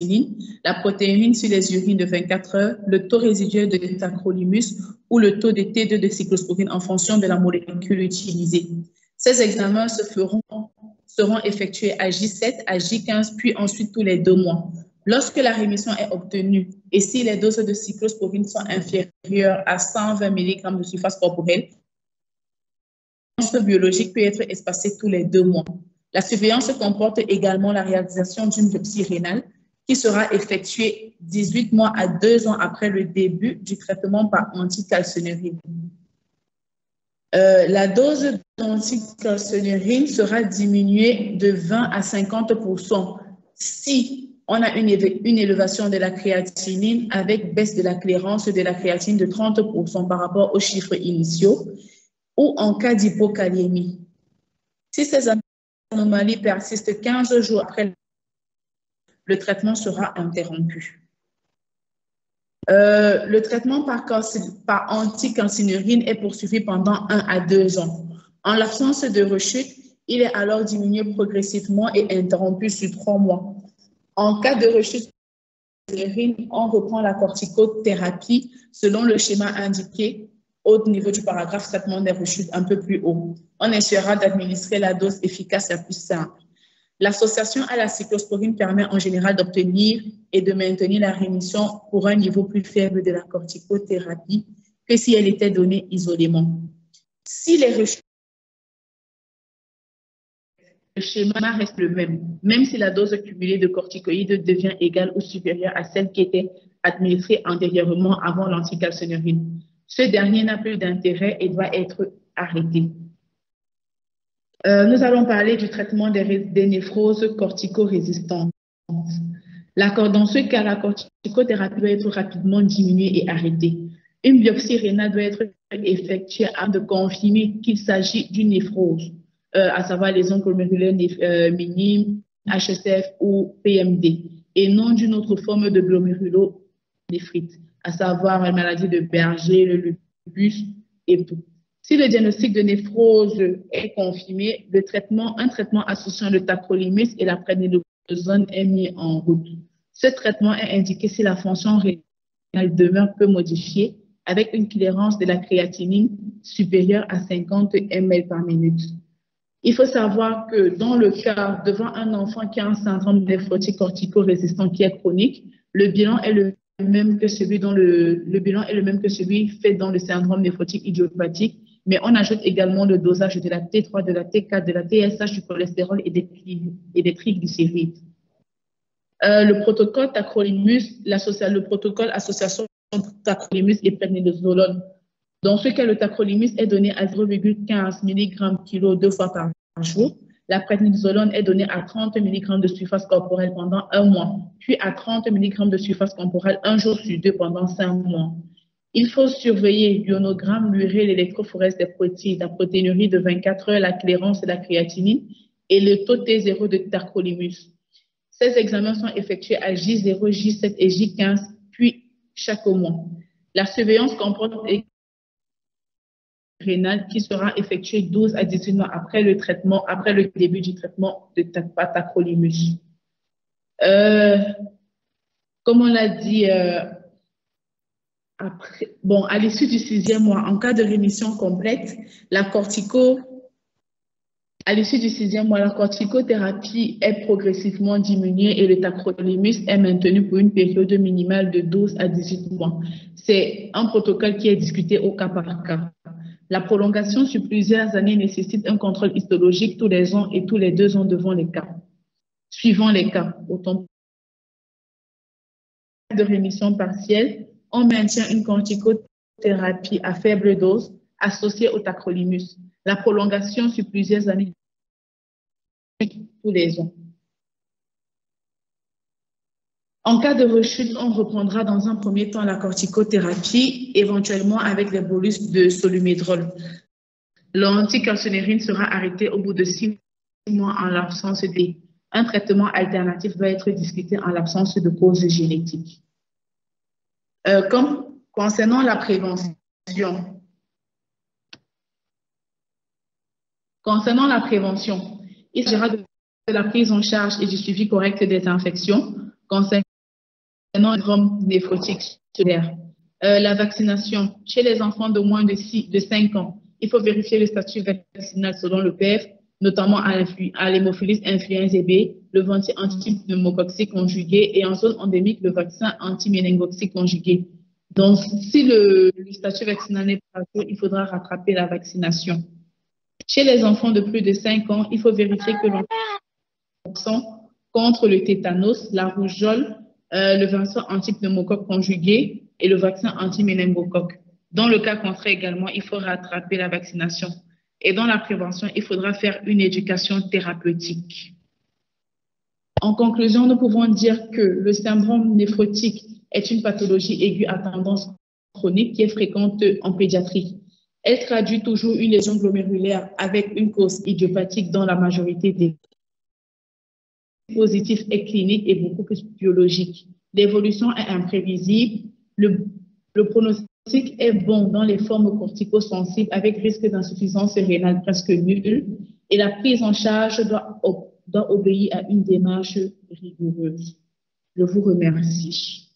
la protéine sur les urines de 24 heures, le taux résiduel de tacrolimus ou le taux de T2 de cyclosporine en fonction de la molécule utilisée. Ces examens seront effectués à J7, à J15, puis ensuite tous les 2 mois. Lorsque la rémission est obtenue et si les doses de cyclosporine sont inférieures à 120 mg de surface corporelle, la surveillance biologique peut être espacée tous les 2 mois. La surveillance comporte également la réalisation d'une biopsie rénale qui sera effectuée 18 mois à 2 ans après le début du traitement par anticalcinurine. La dose d'anticalcinurine sera diminuée de 20 à 50% si on a une élévation de la créatinine avec baisse de la clairance de la créatine de 30% par rapport aux chiffres initiaux ou en cas d'hypokaliémie. Si ces anomalies persistent 15 jours après, le traitement sera interrompu. Le traitement par anticalcinurine est poursuivi pendant 1 à 2 ans. En l'absence de rechute, il est alors diminué progressivement et interrompu sur 3 mois. En cas de rechute, on reprend la corticothérapie selon le schéma indiqué au niveau du paragraphe traitement des rechutes un peu plus haut. On essaiera d'administrer la dose efficace la plus simple. L'association à la cyclosporine permet en général d'obtenir et de maintenir la rémission pour un niveau plus faible de la corticothérapie que si elle était donnée isolément. Si les rechutes, le schéma reste le même si la dose cumulée de corticoïdes devient égale ou supérieure à celle qui était administrée antérieurement avant l'anticalcinurine. Ce dernier n'a plus d'intérêt et doit être arrêté. Nous allons parler du traitement des néphroses cortico-résistantes. Dans ce cas, la corticothérapie doit être rapidement diminuée et arrêtée. Une biopsie rénale doit être effectuée afin de confirmer qu'il s'agit d'une néphrose, à savoir lésion glomérulaire minime, HSF ou PMD, et non d'une autre forme de glomérulonéphrite, à savoir la maladie de Berger, le lupus et tout. Si le diagnostic de néphrose est confirmé, un traitement associant le tacrolimus et la prednisone est mis en route. Ce traitement est indiqué si la fonction rénale demeure peu modifiée avec une clairance de la créatinine supérieure à 50 ml par minute. Il faut savoir que dans le cas devant un enfant qui a un syndrome néphrotique cortico-résistant qui est chronique, le bilan est le même que celui fait dans le syndrome néphrotique idiopathique, mais on ajoute également le dosage de la T3, de la T4, de la TSH, du cholestérol et des triglycérides. Le protocole tacrolimus, le protocole association tacrolimus et prednisolone. Dans ce cas, le tacrolimus est donné à 0,15 mg/kg 2 fois par jour. La prednisolone est donnée à 30 mg de surface corporelle pendant 1 mois, puis à 30 mg de surface corporelle 1 jour sur 2 pendant 5 mois. Il faut surveiller l'ionogramme, l'urée, l'électrophorèse des protéines, la protéinurie de 24 heures, la clairance de la créatinine et le taux T0 de tacrolimus. Ces examens sont effectués à J0, J7 et J15, puis chaque mois. La surveillance comporte rénale qui sera effectuée 12 à 18 mois après le début du traitement de tacrolimus. Comme on l'a dit, à l'issue du 6e mois, en cas de rémission complète, à l'issue du 6e mois, la corticothérapie est progressivement diminuée et le tacrolimus est maintenu pour une période minimale de 12 à 18 mois. C'est un protocole qui est discuté au cas par cas. La prolongation sur plusieurs années nécessite un contrôle histologique tous les ans et tous les 2 ans suivant les cas. Autant de rémission partielle, on maintient une corticothérapie à faible dose associée au tacrolimus. La prolongation sur plusieurs années tous les ans. En cas de rechute, on reprendra dans un premier temps la corticothérapie, éventuellement avec les bolus de solumédrol. L'anticalcinurine sera arrêtée au bout de 6 mois en l'absence un traitement alternatif doit être discuté en l'absence de causes génétiques. Concernant la prévention, il s'agira de la prise en charge et du suivi correct des infections. Concernant syndrome néphrotique solaire. La vaccination. Chez les enfants de moins de 5 ans, il faut vérifier le statut vaccinal selon le PEF, notamment à l'hémophilis influenzae B, le vaccin anti-pneumococcique conjugué et en zone endémique, le vaccin anti-méningococcique conjugué. Donc, si le statut vaccinal n'est pas à jour, il faudra rattraper la vaccination. Chez les enfants de plus de 5 ans, il faut vérifier que l'enfant contre le tétanos, la rougeole, le vaccin anti-pneumocoque conjugué et le vaccin anti-méningocoque. Dans le cas contraire également, il faut rattraper la vaccination. Et dans la prévention, il faudra faire une éducation thérapeutique. En conclusion, nous pouvons dire que le syndrome néphrotique est une pathologie aiguë à tendance chronique qui est fréquente en pédiatrie. Elle traduit toujours une lésion glomérulaire avec une cause idiopathique dans la majorité des positif est clinique et beaucoup plus biologique. L'évolution est imprévisible. Le pronostic est bon dans les formes corticosensibles avec risque d'insuffisance rénale presque nul et la prise en charge doit obéir à une démarche rigoureuse. Je vous remercie.